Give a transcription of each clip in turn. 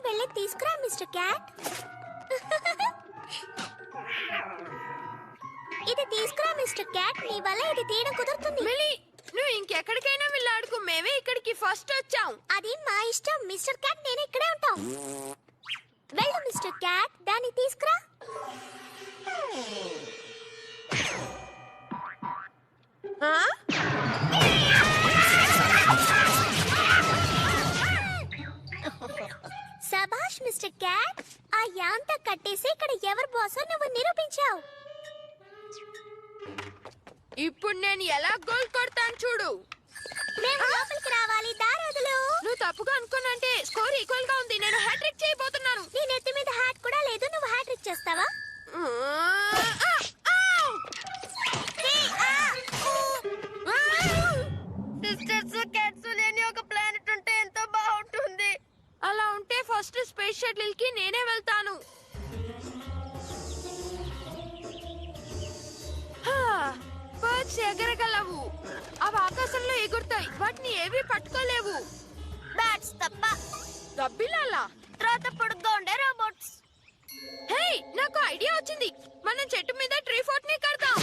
వెళ్ళి తీసుకురా mister cat. ఇది తీసుకురా మిస్టర్ క్యాట్. నీ వల్ల ఇది తీయడం కుదురుతుంది. మిలి, నువ్వు ఇంకెక్కడికైనా వెళ్ళాడుకు. మేమే ఇక్కడికి ఫస్ట్ వచ్చాం. అది మా ఇష్టం. మిస్టర్ క్యాట్ నేను ఇక్కడే ఉంటాం. వెళ్ళు మిస్టర్ క్యాట్, దాన్ని తీసుకురా. సబాష్ మిస్టర్ క్యాట్. ఆ యాంత కట్టేసి ఇక్కడ ఎవరు బాసో నువ్వు నిరూపించావు. ఇప్పుడు నేను ఎలా గోల్ కొడతాను చూడు. మేము లోపలికి రావాలి. దారదులు. నువ్వు తప్పుగా అనుకున్నంటే స్కోర్ ఈక్వల్ గా ఉంది. నేను హ్యాట్రిక్ చేయబోతున్నాను. నీ నెత్తి మీద హ్యాట్ కూడా లేదు. నువ్వు హ్యాట్రిక్ చేస్తావా? సిస్టర్స్ క్యాట్స్ లేని ఒక ప్లానెట్ ఉంటే ఎంతో బాగుంటుంది. అలా ఉంటే ఫస్ట్ స్పేస్ షటిల్ కి నేనే వెళ్తాను. బర్డ్స్ ఎగరగలవు. అవి ఆకాశంలో ఎగురుతాయి. వాటిని ఏవి పట్టుకోలేవు. బ్యాట్స్ తప్ప. గబ్బిలాలా? తర్వాత పొడుగ్గా ఉండే రోబోట్స్. హే, నాకు ఐడియా వచ్చింది. మనం చెట్టు మీద ట్రీ ఫోర్ట్ ని కడదాం.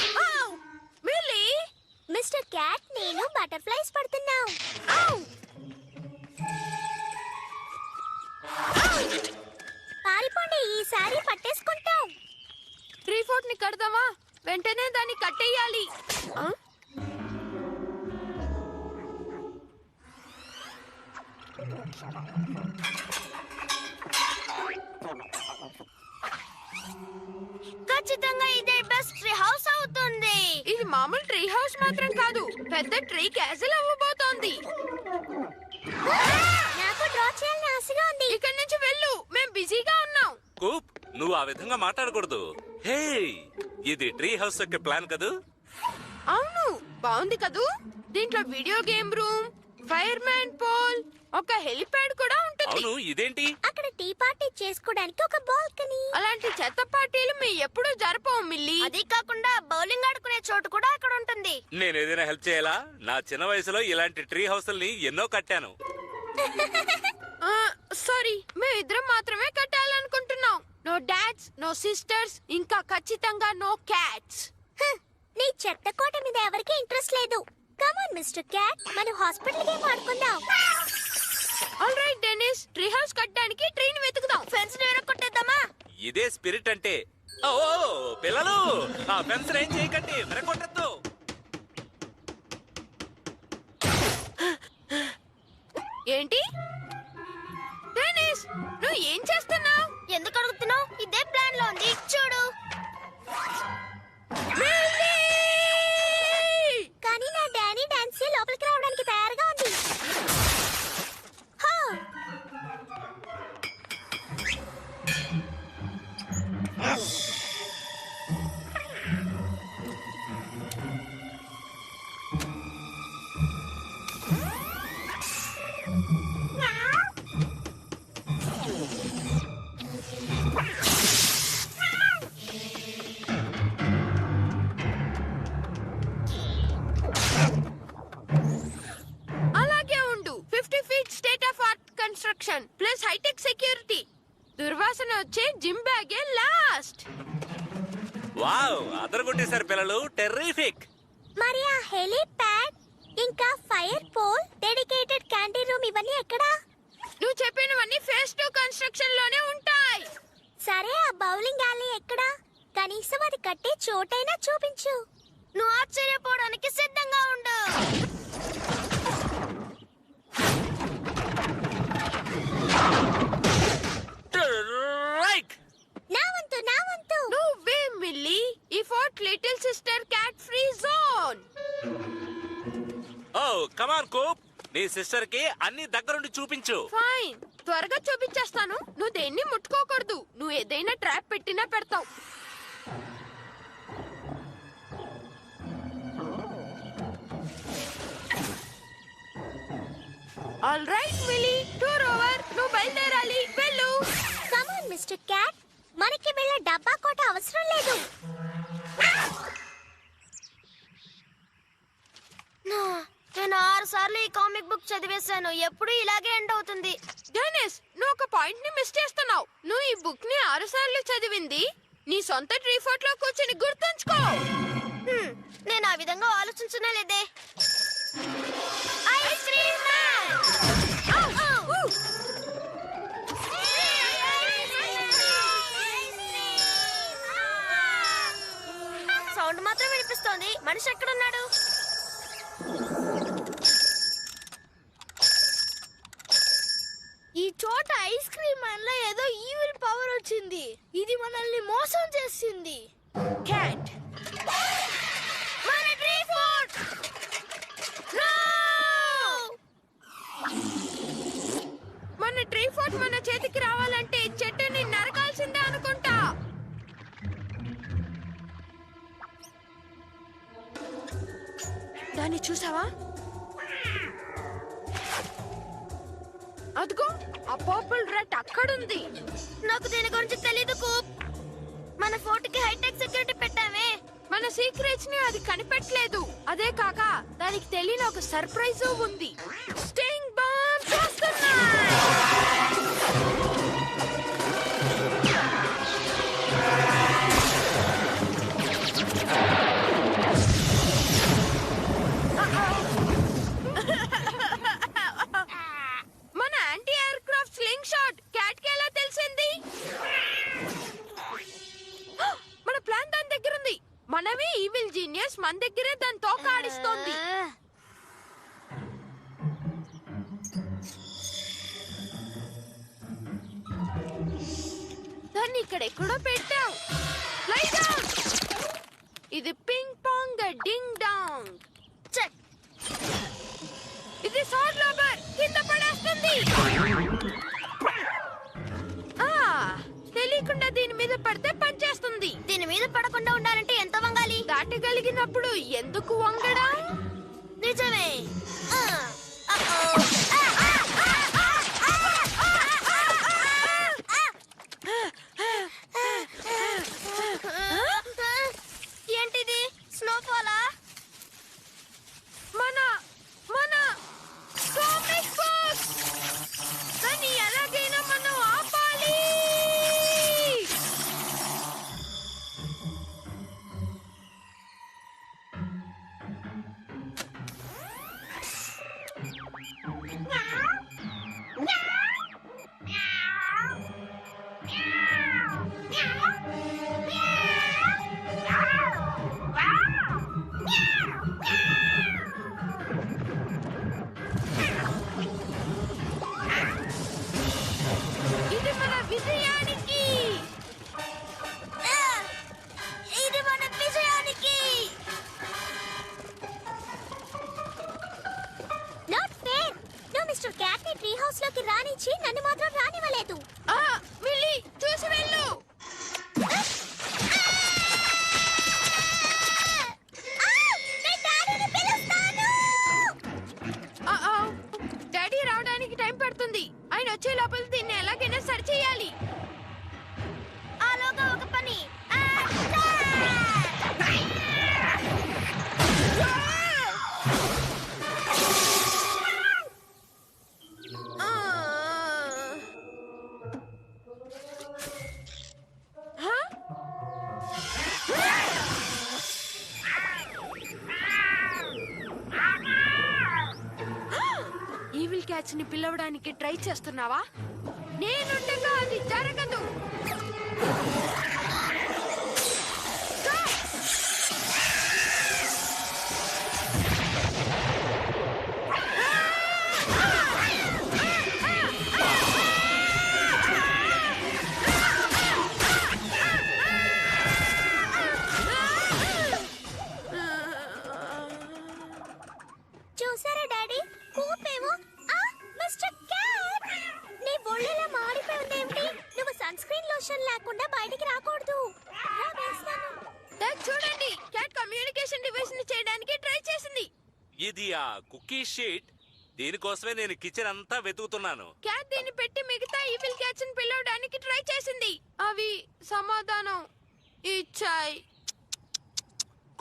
మిల్లీ, మిస్టర్ క్యాట్ నేను బటర్ఫ్లైస్ పడుతున్నాం. పారిపోండి, ఈసారి పట్టేసుకుంటాం. ట్రీ ఫోర్ట్ ని కడదామా? వెంటనే దాన్ని కట్టేయాలి. ఖచ్చితంగా ఇదే బెస్ట్ ట్రీ హౌస్ అవుతుంది. ఇది మామూలు ట్రీ హౌస్ మాత్రం కాదు, పెద్ద ట్రీ క్యాసిల్ అవ్వబోతోంది. నాకు డ్రా చేయాలని ఆశగా ఉంది. ఇక్కడి నుంచి వెళ్ళు, మేము బిజీగా ఉన్నాం. కూప్, నువ్వు ఆ విధంగా మాట్లాడకూడదు. హే, ఇది ట్రీ హౌస్ యొక్క ప్లాన్ కదూ? అవును, బాగుంది కదూ. దీంట్లో video game room, fireman pole, ఒక హెలిప్యాడ్ కూడా ఉంటుంది. అవును, ఇదేంటి? అక్కడ టీ పార్టీ చేసుకోవడానికి ఒక బాల్కనీ. అలాంటి చెత్త పార్టీలు మీ ఎప్పుడూ జరపవు మిల్లీ. అది కాకుండా బౌలింగ్ ఆడుకునే చోటు కూడా అక్కడ ఉంటుంది. నేను ఏదైనా హెల్ప్ చేయాలా? నా చిన్న వయసులో ఇలాంటి ట్రీ హౌస్ల్ని ఎన్నో కట్టాను. సారీ, మేమిద్దరం మాత్రమే కట్టాలనుకుంటున్నాం. నో డాడ్స్, నో సిస్టర్స్, ఇంకా ఖచ్చితంగా నో క్యాట్స్. నీ చెత్త కోట మీద ఎవరికి ఇంట్రెస్ట్ లేదు. కమ్ ఆన్ మిస్టర్ క్యాట్, మనం హాస్పిటల్ గేమ్ ఆడుకుందాం. All right Denis, tree house కట్టడానికి ట్రీని వెతుకుదాం. ఫెన్స్ కొట్టేద్దామా? ఇదే స్పిరిట్ అంటే. ఓ పిల్లలు, ఆ ఫెన్స్ ఏం చేయకండి, మరకొట్టద్దు. ఏంటి డెనిస్, నువ్వు ఏం చేస్తున్నావు? ఎందుకు అడుగుతున్నావు? ఇదే ప్లాన్ లో ఉంది, చూడు. కానీ నా డానీ డాన్సీ లోపలికి రావడానికి తయారుగా ఉంది. అలాగే ఉండు. 50 feet state of art construction plus hi-tech security. దుర్వాసన వచ్చే జిమ్ బ్యాగే లాస్ట్. వావ్, అదరగొట్టేశారు పిల్లలు, టెర్రిఫిక్. మరి ఆ హెలిప్యాడ్, ఇంకా fire pole, dedicated canteen room ఇవన్నీ ఎక్కడా? నువ్వు చెప్పినవన్నీ ఫేజ్ 2 కన్స్ట్రక్షన్ లోనే ఉంటాయి. సరే, ఆ బౌలింగ్ alley ఎక్కడా? కనీసం అది కట్టే చోటైనా చూపించు. నువ్వు ఆశ్చర్యపోవడానికి సిద్ధంగా ఉండు. నా వంతు, నా వంతు. నువ్వే మిల్లీ, ఈ fort little sister cat free zone. Oh come on Coop, నీ సిస్టర్ కి అన్ని దగ్గరుండి చూపించు. ఫైన్, త్వరగా చూపించేస్తాను. నువ్వు దేన్ని ముట్టుకోకూడదు. నువ్వు ఏదైనా ట్రాప్ పెట్టినా పెడతావు. All right milli, tour over. నువ్వు బయలుదేరాలి, వెళ్ళు. కమ్ ఆన్ మిస్టర్ క్యాట్, మనకి వెళ్ళ డబ్బా కోట అవసరం లేదు. నేను 6 సార్లు ఈ కామిక్ బుక్ చదివేశాను. ఎప్పుడు ఇలాగే ఎండ్ అవుతుంది. డెనిస్, నువ్వు ఒక పాయింట్ ని మిస్ చేస్తున్నావు. నువ్వు ఈ బుక్ ని 6 సార్లు చదివింది నీ సొంత ట్రీ ఫోర్ట్ లో కూర్చొని గుర్తుంచుకో. నేను ఆ విధంగా ఆలోచించనే లేదే. Ice cream man! సౌండ్ మాత్రం వినిపిస్తోంది. మనిషి ఎక్కడున్నాడు? ఈ చోట ఐస్ క్రీమ్ మ్యాన్ లో ఏదో ఈవిల్ పవర్ వచ్చింది. ఇది మనల్ని మోసం చేసింది. క్యాట్, మన ట్రీ ఫోర్ట్! నో! మన ట్రీ ఫోర్ట్ మన చేతికి రావాలంటే చెట్టుని నరకాల్సిందే అనుకుంటా. దాన్ని చూసావా? అదిగో ఆ పర్పుల్ రెడ్ అక్కడుంది. నాకు దీని గురించి తెలీదు కూప్. మన ఫోర్ట్ కి హైటెక్ సెక్యూరిటీ పెట్టామే. మన సీక్రెట్స్ ని అది కనిపెట్టలేదు. అదే కాక దానికి తెలియని ఒక సర్ప్రైజ్ ఉంది. స్టింగ్ బాంబ్ చేస్తున్నాయి. మన anti air craft sling shot cat కి ఎలా తెలిసింది? మన ప్లాన్ దాని దగ్గర ఉంది. మనమే ఈవిల్ జీనియస్, మన దగ్గరే దాని తోక ఆడిస్తోంది. దాన్ని ఇక్కడ ఎక్కడో పెట్టాం. Lie down. ఇది ping pong ding dong. Check. ఇది సాడ్ లోబర్ కింద పడేస్తుంది. తెలియకుండా దీని మీద పడితే పనిచేస్తుంది. దీని మీద పడకుండా ఉండాలంటే ఎంత వంగాలి? దాటగలిగినప్పుడు ఎందుకు వంగడం? నిజమే. ఏంటిది? స్నోఫాలా? మన మన కామిక్ బుక్. దాన్ని ఎలాగైనా మనం ఆపాలి. ఇది మన విజయానికి. ఇది మన విజయానికి. Not fair. నువ్వు మిస్టర్ క్యాట్ ని ట్రీ హౌస్ లోకి రానిచ్చి నన్ను మాత్రం రానివ్వలేదు. విల్లి, చూసి వెళ్ళు. డాడీ రావడానికి టైం పడుతుంది. ఆయన వచ్చే లోపల దీన్ని ఎలాగైనా సరి చేయాలి. ఆలోగా ఒక పని. ఈవిల్ క్యాట్స్ ని పిలవడానికి ట్రై చేస్తున్నావా? నేనుండగా అది జరగదు. చూసారా డాడీ? కూపేమో మిస్టర్ క్యాట్ నీ ఒళ్ళెలా మాడిపోయిందేమిటి? నువ్వు సన్ స్క్రీన్ లోషన్ లేకుండా బయటికి రాకూడదు. రా వేస్తాను. డాడ్ చూడండి, క్యాట్ కమ్యూనికేషన్ డివైస్ ని చేయడానికి ట్రై చేసింది. ఇది ఆ కుకీ షీట్. దీనికోసమే నేను కిచెన్ అంతా వెతుకుతున్నాను. క్యాట్ దీన్ని పెట్టి మిగతా ఈవిల్ క్యాట్స్ ని పిలవడానికి ట్రై చేసింది. అవి సమాధానం ఇచ్చాయి.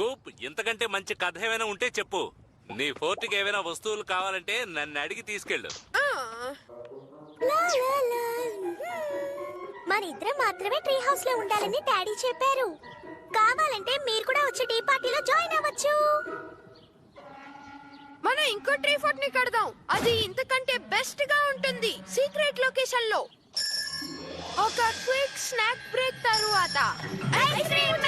కూప్, ఇంతకంటే మంచి కథ ఏమైనా ఉంటే చెప్పు. నీ ఫోర్ట్కి ఏమైనా వస్తువులు కావాలంటే నన్ను అడిగి తీసుకెళ్ళు. లా, లా, లా. మన ఇద్దరం మాత్రమే ట్రీ హౌస్ లో ఉండాలని డాడీ చెప్పారు. కావాలంటే మీరు కూడా వచ్చి టీ పార్టీలో జాయిన్ అవ్వచ్చు. మనం ఇంకో ట్రీ ఫోర్ట్ ని కడదాం. అది ఇంతకంటే బెస్ట్ గా ఉంటుంది. సీక్రెట్ లొకేషన్ లో ఒక క్విక్ స్నాక్ బ్రేక్ తరువాత ఐస్ క్రీమ్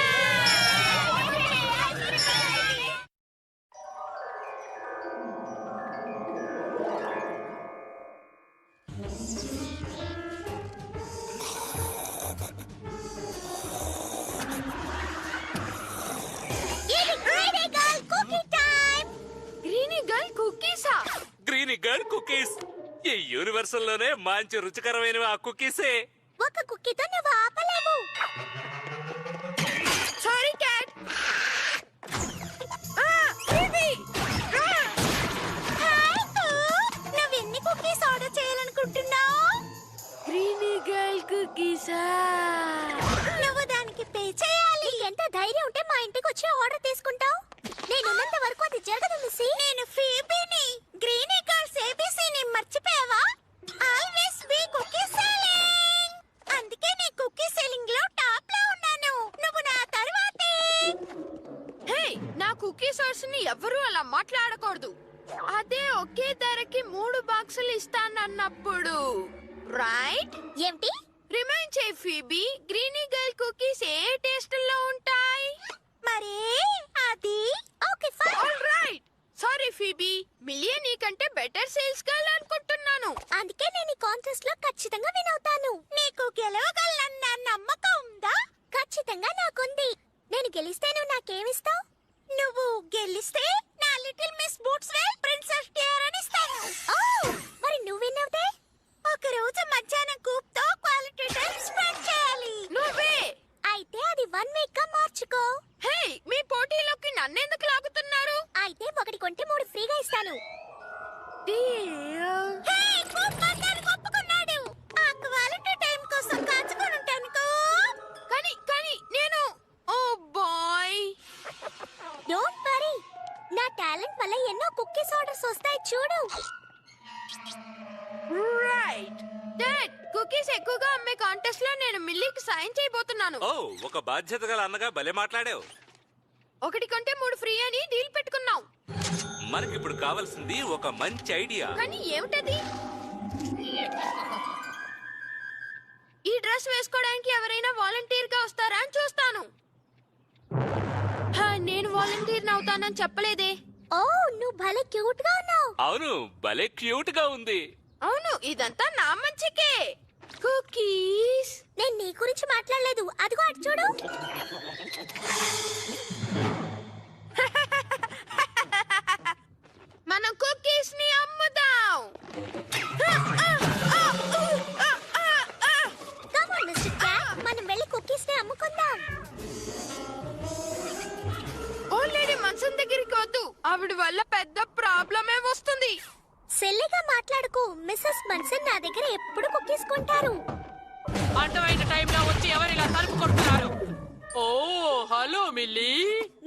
ఇది Greenie Girl cookie time. Greenie Girl కుకీసా? Green girl cookies. ఈ యూనివర్సల్ లోనే మంచి రుచికరమైనవి ఆ కుకీసే. ఒక కుక్కీతో నువ్వు ఆపలేవు. Sorry cat. Hi Cook. నువ్వు ఎన్ని కుకీస్ ఆర్డర్ చేయాలనుకుంటున్నావు? గ్రీనీ గర్ల్ కుకీసా? నువ్వు దానికి పే చేయాలి. ఎంత ధైర్యం ఉంటే మా ఇంటికి వచ్చి ఆర్డర్ తీసుకుంటావు? నేనున్నంత వరకు అది జరగదు మిస్సీ. నేను ఫీబీని. గ్రీనీ గర్ల్స్ ఏబీసీని మర్చిపోయావా? Always be cookie selling. అందుకే నీ కుకీ సెల్లింగ్ లో టాప్ లో ఉన్నాను. నువ్వు నా తర్వాతే. హే, నా కుకీ సోర్స్ ని ఎవరు అలా మాట్లాడకూడదు. అదే ఒకే ధరకి 3 బాక్సులు ఇస్తానన్నప్పుడు రైట్? ఏమిటి? రిమైండ్ చేయి ఫీబీ, గ్రీనీ గర్ల్ కుకీస్ ఏ టేస్ట్ లో ఉంటాయి? మరి అది okay fine. All right. Sorry Phoebe, million నీకంటే బెటర్ సేల్స్ గర్ల్ అనుకుంటున్నాను. అందుకే నేను ఈ కాంటెస్ట్ లో ఖచ్చితంగా విన్ అవుతాను. నీకు గెలవగలనన్న నమ్మకం ఉందా? ఖచ్చితంగా నాకుంది. నేను గెలిస్తే నువ్వు నాకేమిస్తావు? నువ్వు గెలిస్తే నా లిటిల్ మిస్ బూట్స్ వేల్ ప్రిన్సెస్ టియారాని ఇస్తాను. ఓ, మరి నువ్వు విన్ అవుతే ఒక రోజు మధ్యాహ్నం కూప్ తో క్వాలిటీ టైం స్పెండ్ చేయాలి. నువ్వే. అయితే అది 1 వీక్ గా మార్చుకో. హే, మీ పోటీలోకి నన్నెందుకు లాగుతున్నారు? అయితే ఒకటి కొంటే 3 ఫ్రీగా ఇస్తాను. Deal. హే, కూప్ మాట్లాడి ఒప్పుకున్నాడు. ఆ క్వాలిటీ టైం కోసం కాచుకొని ఉంటానుకో. కానీ నేను ఓ బాయ్. Don't worry. నా టాలెంట్ వల్ల ఎన్నో కుకీస్ ఆర్డర్స్ వస్తాయి చూడు. రైట్. డాడ్, కుకీస్ ఎక్కువగా అమ్మే కాంటెస్ట్ లో నేను మిల్లీకి సాయం చేయబోతున్నాను. ఓ, ఒక బాధ్యత గల అన్నగా భలే మాట్లాడావు. ఒకటి కొంటే 3 ఫ్రీ అని డీల్ పెట్టుకున్నాం. మనకిప్పుడు కావాల్సింది ఒక మంచి ఐడియా. కానీ ఏమిటది? ఈ డ్రెస్ వేసుకోవడానికి ఎవరైనా వాలంటీర్ గా వస్తారా అని చూస్తాను. నేను వాలంటీర్ అవుతానని చెప్పలేదే. ఓ, నువ్వు భలే క్యూట్ గా ఉన్నావు. అవును, భలే క్యూట్ గా ఉంది. అవును, ఇదంతా నా మంచికే. కుకీస్. నేను నీ గురించి మాట్లాడలేదు. అదిగో అటు చూడు. మనం కుకీస్ ని అమ్ముదాం. కమ్ ఆన్ మిస్టర్ క్యాట్, మనం వెళ్ళి కుకీస్ ని అమ్ముకుందాం. ఓల్డ్ లేడీ మంచం దగ్గరికి వద్దు. ఆవిడ వల్ల పెద్ద ప్రాబ్లమే వస్తుంది. సెల్లిగా మాట్లాడుకో. మిస్సెస్ మన్సన్ నా దగ్గర ఎప్పుడు కుకీస్ కొంటారు. అడ్డమైన టైంలో వచ్చి ఎవరిలా తలుపు కొడుతున్నారు? ఓ hello Millie.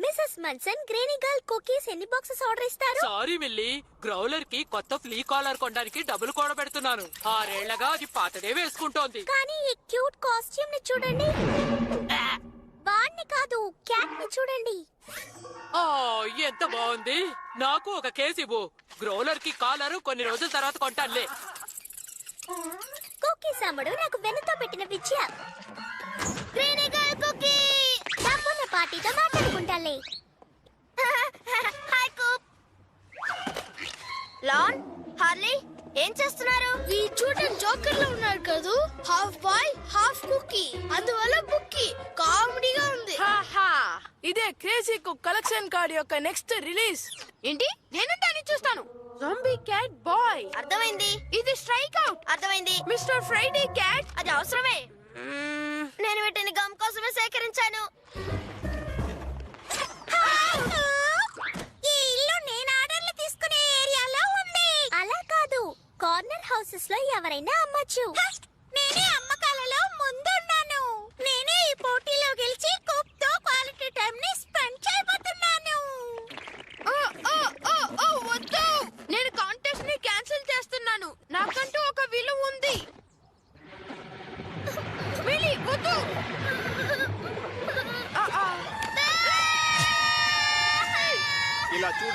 Mrs Munson, Greenie Girl cookies ఎన్ని బాక్సెస్ ఆర్డర్ ఇస్తారు? సారీ మిల్లీ, గ్రౌలర్ కి కొత్త ఫ్లీ కాలర్ కొనడానికి డబ్బులు కూడబెడుతున్నాను. 6 ఏళ్లగా అది పాతదే వేసుకుంటోంది. కానీ ఈ క్యూట్ కాస్ట్యూమ్ ని చూడండి. వాణ్ణి కాదు, క్యాట్ ని చూడండి. ఆ ఎంత బాగుంది. నాకు ఒక కేసు ఇవ్వు. గ్రౌలర్ కి కాలర్ కొన్ని రోజుల తర్వాత కొంటానులే. కుకీస్ అమ్మడు నాకు వెన్నతో పెట్టిన విద్య. గ్రీనీ గర్ల్ కుకీ డబ్బున్న పార్టీతో మాట్లాడుకుంటాలే. హాయ్ కూప్. లాన్, హార్లీ, ఏం చేస్తున్నారు? ఈ చూడని జోకర్ లో ఉన్నారు కదూ. హాఫ్ బాయ్ హాఫ్ కుకీ, అందువల్ల బుక్కీ కామెడీగా ఉంది. ఇదే క్రేజీ కుక్ కలెక్షన్ కార్డ్ యొక్క నెక్స్ట్ రిలీజ్. ఏంటి? నేను దాన్ని చూస్తాను. జంబీ క్యాట్ బాయ్. అర్థమైంది. ఇది స్ట్రైక్ అవుట్. అర్థమైంది. Mister Friday cat. అది అవసరమే. నేను వీటిని గమ్ కోసమే సేకరించాను. ఈ ఇల్లు నేను ఆర్డర్లు తీసుకునే ఏరియాలో ఉంది. అలా కాదు, కార్నర్ హౌసెస్ లో ఎవరైనా అమ్మచ్చు. నేనే అమ్మకాలలో ముందున్నాను. నేనే ఈ పోటీలో గెలిచి కుక్ తో క్వాలిటీ టైం ని స్పెండ్ చేయబోతున్నాను. ఓ ఓ ఓ ఓ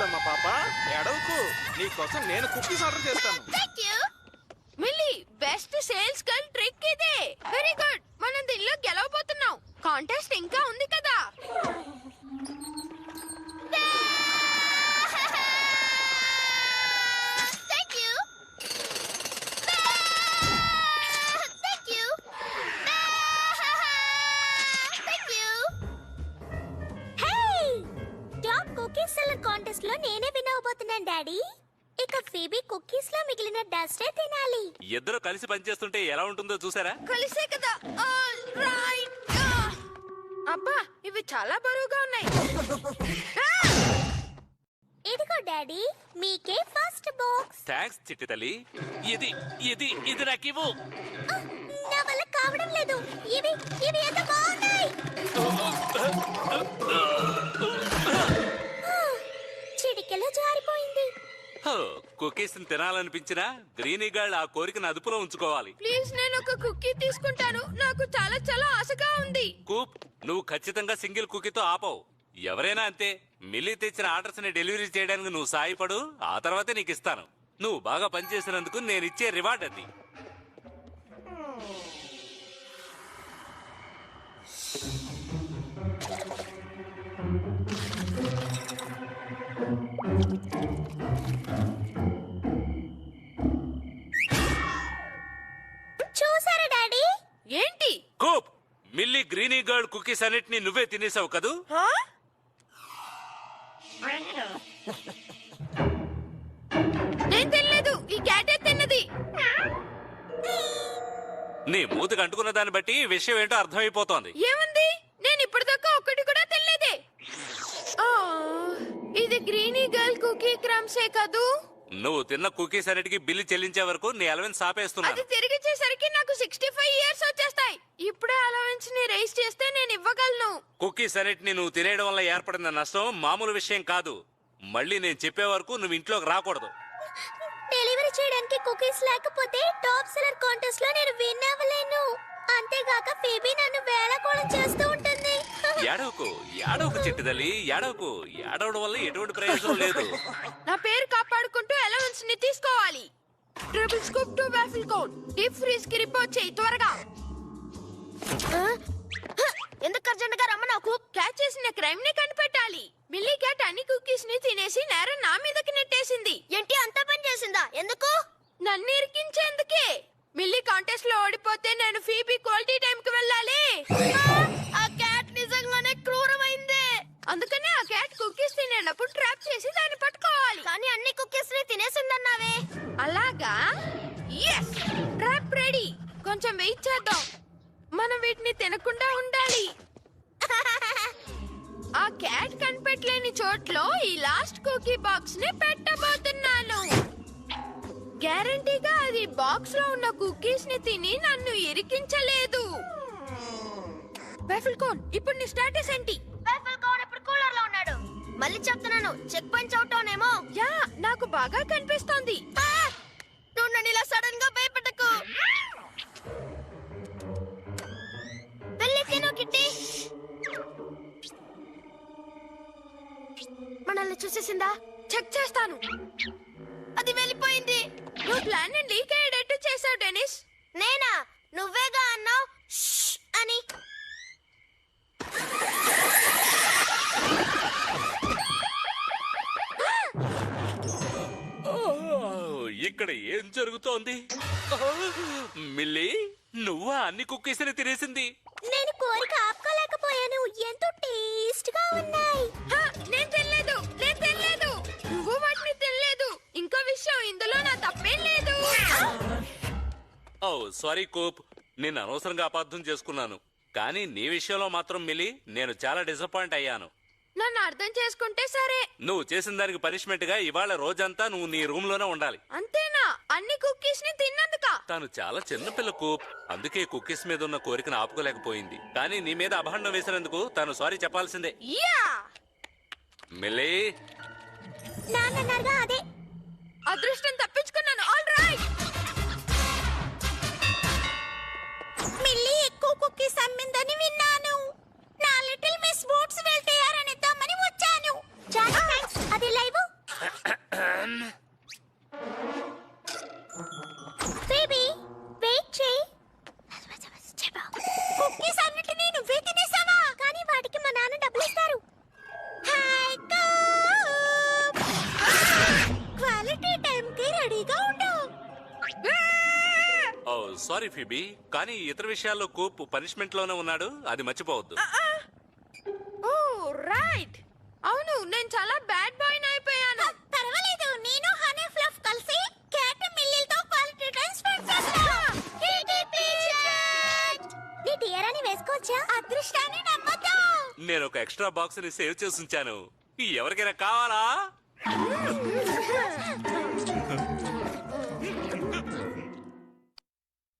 ఏడవకమ్మా పాప, ఏడవకు. నీకోసం నేను కుక్కీస్ ఆర్డర్ చేస్తాను. Millie best sales girl trick ఇదే. Very good. మనం దీనిలో గెలవబోతున్నాం. కాంటెస్ట్ ఇంకా ఉంది కదా. కుకీస్ సెల్లర్ కాంటెస్ట్ లో నేనే విన్ అవబోతున్నాను డాడీ. ఇక ఫీబీ కుకీస్ లో మిగిలిన డస్టే తినాలి. ఇద్దరు కలిసి పనిచేస్తుంటే ఎలా ఉంటుందో చూసారా? కలిసే కదా. All right. అబ్బా ఇవి చాలా బరువుగా ఉన్నాయి. ఇదిగో డాడీ, మీకే ఫస్ట్ బాక్స్. థ్యాంక్స్ చిట్టి తల్లి. ఇది ఇది ఇది నాకివ్వు. నా వల్ల కావడం లేదు. ఇవి ఇవి ఎంత బాగున్నాయి. చిటికెలో జారిపోయింది. కుకీస్ తినాలనిపించినా గ్రీనీ గర్ల్ ఆ కోరికను అదుపులో ఉంచుకోవాలి. ప్లీజ్ నేను ఒక కుక్కీ తీసుకుంటాను. నాకు చాలా చాలా ఆశగా ఉంది. కూప్, నువ్వు ఖచ్చితంగా సింగిల్ కుకీతో ఆపవు. ఎవరైనా అంతే. మిల్లీ తెచ్చిన ఆర్డర్స్ ని డెలివరీ చేయడానికి నువ్వు సాయపడు, ఆ తర్వాతే నీకు ఇస్తాను. నువ్వు బాగా పనిచేసినందుకు నేను ఇచ్చే రివార్డ్ అది. చూసారా డాడీ? ఏంటి? Koop, milli greeny Girl cookies అన్నిటిని నువ్వే తినేసావు కదూ? నేను తినలేదు. ఈ క్యాటే తిన్నది. నీ మూతికి అంటుకున్న దాన్ని బట్టి ఈ విషయం ఏంటో అర్థమైపోతోంది. ఏముంది? నేను ఇప్పటిదాకా ఒక్కటి కూడా తినలేదే. ఆ, ఇది గ్రీనీ గర్ల్ కుకీ క్రమ్సే కదూ? నువ్వు తిన్న కుకీస్ అన్నిటికీ బిల్లు చెల్లించే వరకు నీ అలవెన్స్ అది ఆపేస్తున్నాను. తిరిగి ఇచ్చేసరికి నాకు 65 ఇయర్స్ వచ్చేస్తాయి. ఇప్పుడే అలవెన్స్ ని రైస్ చేస్తే నేను ఇవ్వగలను. కుకీస్ అన్నిటిని నువ్వు తినేయడం వల్ల ఏర్పడిన నష్టం మామూలు విషయం కాదు. మళ్ళీ నేను చెప్పే వరకు నువ్వు ఇంట్లోకి రాకూడదు. డెలివరీ చేయడానికి కుకీస్ లేకపోతే టాప్ సెల్లర్ కాంటెస్ట్ లో నేను విన్ అవ్వలేను. అంతేగాక ఫీబీ నన్ను వేళకోళం చేస్తూ ఉంటుంది. ఏడవకు చిట్టి తల్లి, ఏడవకు. ఏడవడం వల్ల ఎటువంటి ప్రయోజనం లేదు. నా పేరు కాపాడుకుంటూ అలవెన్స్ ని తీసుకోవాలి. Triple scoop to waffle cone. Deep freeze కి రిపోర్ట్ చేయి త్వరగా. ఎందుకు అర్జెంట్ గా రమ్మన్నావు? క్యాచ్ చేసిన క్రైమ్ ని కనిపెట్టాలి. మిల్లీ క్యాట్ అన్ని కుకీస్ ని తినేసి నేరం నా మీదకి నెట్టేసింది. ఏంటి అంత పని చేసిందా? ఎందుకు? నన్ను ఇరికించేందుకే. మిల్లీ కాంటెస్ట్ లో ఓడిపోతే నేను ఫీబీ క్వాలిటీ టైం కి వెళ్ళాలి. ఆ క్యాట్ నిజంగానే క్రూరమైందే. అందుకనే ఆ క్యాట్ కుకీస్ తినేటప్పుడు ట్రాప్ చేసి దాన్ని పట్టుకోవాలి. కానీ అన్ని కుకీస్ ని తినేసిందన్నావే. అలాగా? Yes, trap ready. కొంచెం వెయిట్ చేద్దాం. మనం వీటిని తినకుండా ఉండాలి. ఆ క్యాట్ కనిపెట్టలేని చోట్లో ఈ లాస్ట్ కుకీ బాక్స్ ని పెట్టబోతున్నాను. గ్యారంటీగా అది బాక్స్ లో ఉన్న కుకీస్ ని తిని నన్ను ఇరికించలేదు. వాఫిల్ కోన్, ఇప్పుడు నీ స్టేటస్ ఏంటి? వాఫిల్ కోన్ ఇప్పుడు కూలర్ లో ఉన్నాడు. మళ్ళీ చెప్తున్నాను, చెక్ పాయింట్ అవుతానేమో. యా, నాకు బాగా కనిపిస్తోంది. నువ్వు నన్ను ఇలా సడన్ గా భయపెట్టకు. వెళ్ళి తిను కిట్టి. మనల్ని చూసేసిందా? చెక్ చేస్తాను. అది వెళ్ళిపోయింది. నువ్వు ప్లాన్ ని లీక్ అయ్యేటట్టు చేసావు డెనిస్. నేనా? నువ్వేగా అన్నావు అని. ఇక్కడ ఏం జరుగుతోంది? మిల్లీ, నువ్వా అన్ని కుకీస్ ని తినేసింది? నేను కోరిక ఆపుకోలేకపోయాను. ఎంతో టేస్ట్ గా ఉన్నాయి. నేను తినలేదు. నువ్వు వాటిని తినలేదు. ఇంకో విషయం, ఇందులో నా తప్పేం లేదు. ఓ సారీ కోప్, నేను అనవసరంగా అపార్థం చేసుకున్నాను. కానీ నీ విషయంలో మాత్రం మిల్లీ, నేను చాలా డిసప్పాయింట్ అయ్యాను. నన్ను అర్థం చేసుకుంటే సరే. నువ్వు చేసిన దానికి పనిష్మెంట్ గా ఇవాళ రోజంతా నువ్వు నీ రూమ్ లోనే ఉండాలి. అంతేనా? అన్ని కుకీస్ ని తిన్నందుక? తను చాలా చిన్నపిల్ల కూప్, అందుకే కుకీస్ మీద ఉన్న కోరికను ఆపుకోలేకపోయింది. కానీ నీ మీద అభాండం వేసినందుకు తను సారీ చెప్పాల్సిందే. Yeah, milli. నాన్నన్నారుగా అదే. అదృష్టం తప్పించుకున్నాను. All right. మిల్లీ ఎక్కువ కుకీస్ అమ్మిందని విన్నాను. నా లిటిల్ మిస్ బూట్స్ వెళ్తేయారనిద్దామని వచ్చాను. చాలా థాంక్స్. అది లైవ్. సారీ ఫిబి, కానీ ఇతర విషయాల్లో కూప్ పనిష్మెంట్ లోనే ఉన్నాడు, అది మర్చిపోవద్దు. ఓ రైట్. అవును, నేను చాలా బ్యాడ్ బాయ్ అయిపోయాను. పర్వాలేదు, నేను హనీ ఫ్లఫ్ కలిసి క్యాట్ మిల్లీతో క్వాలిటీ టైం స్పెండ్ చేస్తాం. నీ టియరాని వేసుకోవచ్చా? అదృష్టాన్ని నమ్మొద్దు. నేను ఒక ఎక్స్ట్రా బాక్స్ ని సేవ్ చేసి ఉంచాను, ఎవరికైనా కావాలా?